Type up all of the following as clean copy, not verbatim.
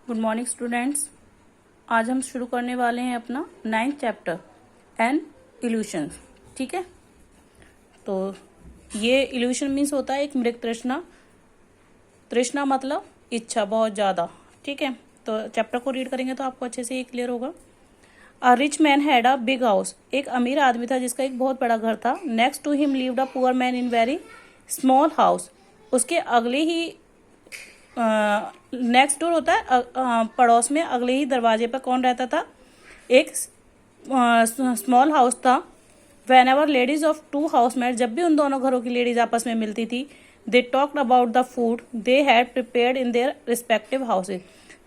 Good morning students. आज हम शुरू करने वाले हैं अपना 9th चैप्टर एंड इल्यूशन। ठीक है, तो ये इल्यूशन मीन्स होता है एक मृग तृष्णा। तृष्णा मतलब इच्छा बहुत ज़्यादा। ठीक है, तो चैप्टर को रीड करेंगे तो आपको अच्छे से ये क्लियर होगा। A rich man had a big house. एक अमीर आदमी था जिसका एक बहुत बड़ा घर था। Next to him lived a poor man in very small house. उसके अगले ही नेक्स्ट डोर होता है पड़ोस में, अगले ही दरवाजे पर कौन रहता था? एक स्मॉल हाउस था। Whenever ladies of two housemate, जब भी उन दोनों घरों की लेडीज आपस में मिलती थी, they talked about the food they had prepared in their respective houses.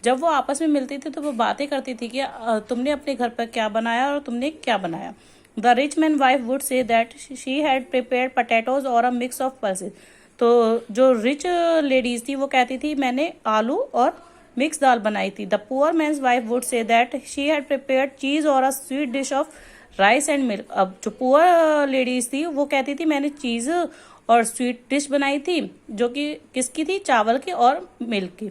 जब वो आपस में मिलती थी तो वो बातें करती थी कि तुमने अपने घर पर क्या बनाया और तुमने क्या बनाया। The rich man wife would say that she had prepared potatoes और अ मिक्स ऑफ पल्सेस। तो जो रिच लेडीज थी वो कहती थी मैंने आलू और मिक्स दाल बनाई थी। The poor man's wife would say that she had prepared cheese और a sweet dish of rice and milk. अब जो पुअर लेडीज थी वो कहती थी मैंने चीज और स्वीट डिश बनाई थी, जो कि किसकी थी? चावल की और मिल्क की।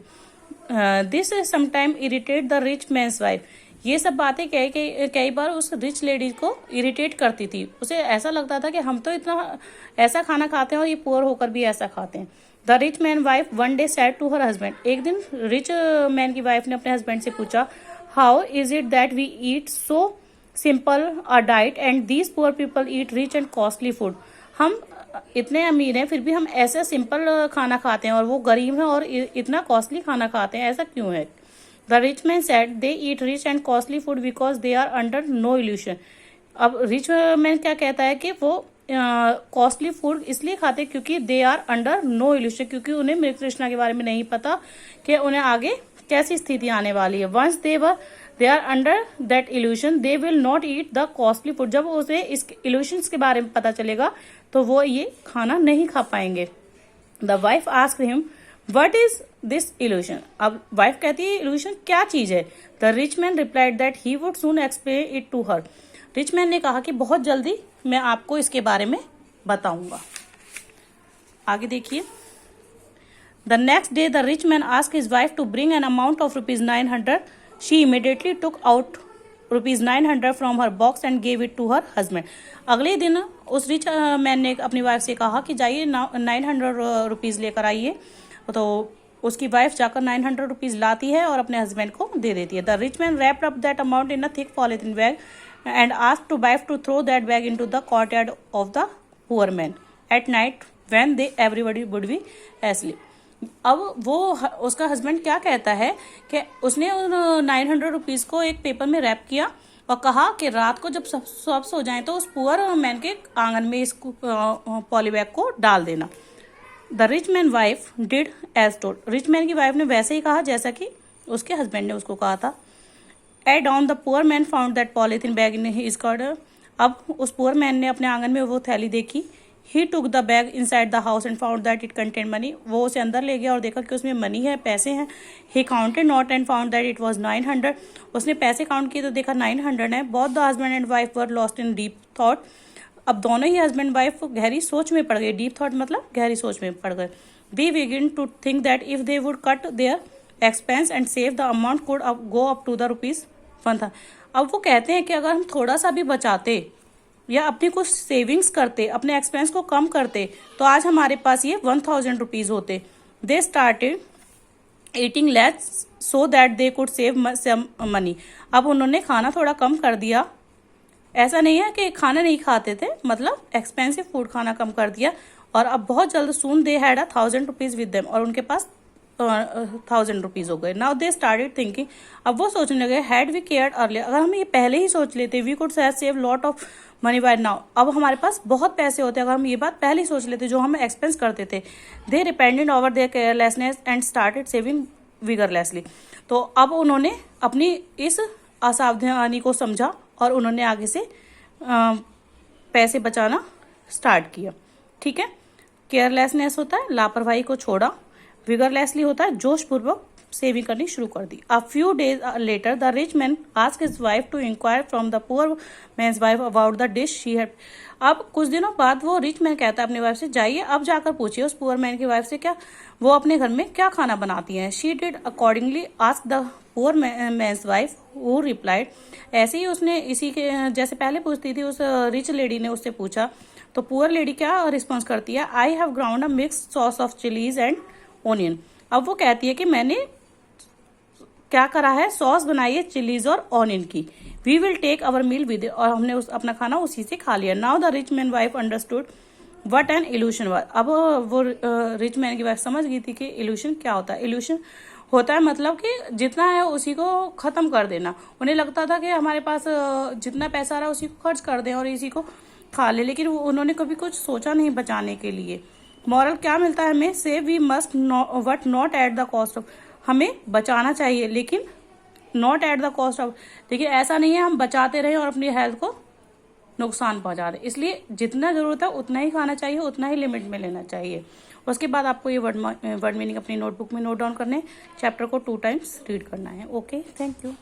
This sometime irritate the rich mains wife. ये सब बातें कई बार उस रिच लेडीज को इरिटेट करती थी। उसे ऐसा लगता था कि हम तो इतना ऐसा खाना खाते हैं और ये पुअर होकर भी ऐसा खाते हैं। The rich man wife one day said to her husband. एक दिन रिच मैन की वाइफ ने अपने हस्बैंड से पूछा, how is it that we eat so simple a diet and these poor people eat rich and costly food. हम इतने अमीर हैं फिर भी हम ऐसा सिंपल खाना खाते हैं और वो गरीब हैं और इतना कॉस्टली खाना खाते हैं, ऐसा क्यों है? The rich man said they eat rich and costly food because they are under no illusion. अब रिच मैन क्या कहता है कि वो कॉस्टली फूड इसलिए खाते क्योंकि they are under no illusion, क्योंकि उन्हें मृग तृष्णा के बारे में नहीं पता कि उन्हें आगे कैसी स्थिति आने वाली है। Once they are under that illusion they will not eat the costly food. जब उसे इस इल्यूशंस के बारे में पता चलेगा तो वो ये खाना नहीं खा पाएंगे। The wife asked him what is this illusion. अब वाइफ कहती है इल्यूशन क्या चीज है? The rich man replied that he would soon explain it to her. Rich man ने कहा कि बहुत जल्दी मैं आपको इसके बारे में बताऊंगा। आगे देखिए। The next day the rich man asked his wife to bring an amount of ₹900। She immediately took out ₹900 from her box and gave it to her husband. अगले दिन उस रिच मैन ने अपनी वाइफ से कहा कि जाइए 900 रुपीज लेकर आइए। तो उसकी वाइफ जाकर 900 रुपीज लाती है और अपने हस्बैंड को दे देती है। The rich man wrapped up that amount in a thick polythene bag and asked to wife to throw that bag into the courtyard of the poor man at night when they everybody would be asleep. अब वो उसका husband क्या कहता है कि उसने उन 900 rupees को एक पेपर में रैप किया और कहा कि रात को जब सब सो जाएं तो उस पुअर मैन के आंगन में इस पॉलीबैग को डाल देना। The rich man wife did as told. Rich man की वाइफ ने वैसे ही कहा जैसा कि उसके हस्बैंड ने उसको कहा था। At dawn the poor man found that polythene bag in his corner. अब उस पुअर मैन ने अपने आंगन में वो थैली देखी। He took the bag inside the house and found that it contain money. वो उसे अंदर ले गया और देखा कि उसमें मनी है, पैसे हैं। He counted not and found that it was 900। उसने पैसे काउंट किए तो देखा 900 है। Both the husband and wife were lost in deep thought. अब दोनों ही हस्बैंड वाइफ गहरी सोच में पड़ गए। डीप थॉट मतलब गहरी सोच में पड़ गए। They begin to think that if they would cut their expense and save the amount could go up to the ₹1,000। अब वो कहते हैं कि अगर हम थोड़ा सा भी बचाते या अपनी कुछ सेविंग्स करते, अपने एक्सपेंस को कम करते, तो आज हमारे पास ये 1000 रुपीज होते। They started eating less so that they could save some money. अब उन्होंने खाना थोड़ा कम कर दिया। ऐसा नहीं है कि खाना नहीं खाते थे, मतलब एक्सपेंसिव फूड खाना कम कर दिया। और अब बहुत जल्द soon they had 1000 rupees with them, और उनके पास 1000 रुपीज हो गए। Now they started thinking. अब वो सोचने लगे हैड वी केयर्ड अर्लियर, अगर हम ये पहले ही सोच लेते we could save lot of money by now. अब हमारे पास बहुत पैसे होते अगर हम ये बात पहले ही सोच लेते जो हम एक्सपेंस करते थे। They repented over their carelessness and started saving vigorously. तो अब उन्होंने अपनी इस असावधानी को समझा और उन्होंने आगे से पैसे बचाना स्टार्ट किया। ठीक है, केयरलेसनेस होता है लापरवाही को छोड़ा, विगरलेसली होता है जोशपूर्वक सेविंग करनी शुरू कर दी। A few days later the rich man asked his wife to inquire from the poor man's wife about the dish she had. अब कुछ दिनों बाद वो रिच मैन कहता है अपनी वाइफ से, जाइए अब जाकर पूछिए उस पुअर मैन की वाइफ से क्या वो अपने घर में क्या खाना बनाती हैं। She did accordingly ask the poor man's wife who replied. ऐसे ही उसने इसी के जैसे पहले पूछती थी उस रिच लेडी ने उससे पूछा, तो पुअर लेडी क्या रिस्पॉन्स करती है, I have ground a mix sauce of chillies and onion. अब वो कहती है कि मैंने क्या करा है, सॉस बनाई है चिलीज और ऑनियन की। We will take our meal with, और हमने अपना खाना उसी से खा लिया। Now the rich man wife understood what an illusion was. अब वो रिच मैन की वाइफ समझ गई थी कि इल्यूशन क्या होता है। इल्यूशन होता है मतलब कि जितना है उसी को खत्म कर देना। उन्हें लगता था कि हमारे पास जितना पैसा आ रहा है उसी को खर्च कर दें और इसी को खा ले, लेकिन उन्होंने कभी कुछ सोचा नहीं बचाने के लिए। मॉरल क्या मिलता है हमें, so we must what not at the cost of, हमें बचाना चाहिए लेकिन not at the cost of, लेकिन ऐसा नहीं है हम बचाते रहें और अपनी हेल्थ को नुकसान पहुंचा दें। इसलिए जितना जरूरत है उतना ही खाना चाहिए, उतना ही लिमिट में लेना चाहिए। उसके बाद आपको ये वर्ड मीनिंग अपनी नोटबुक में नोट डाउन करने, चैप्टर को 2 टाइम्स रीड करना है। Okay, thank you.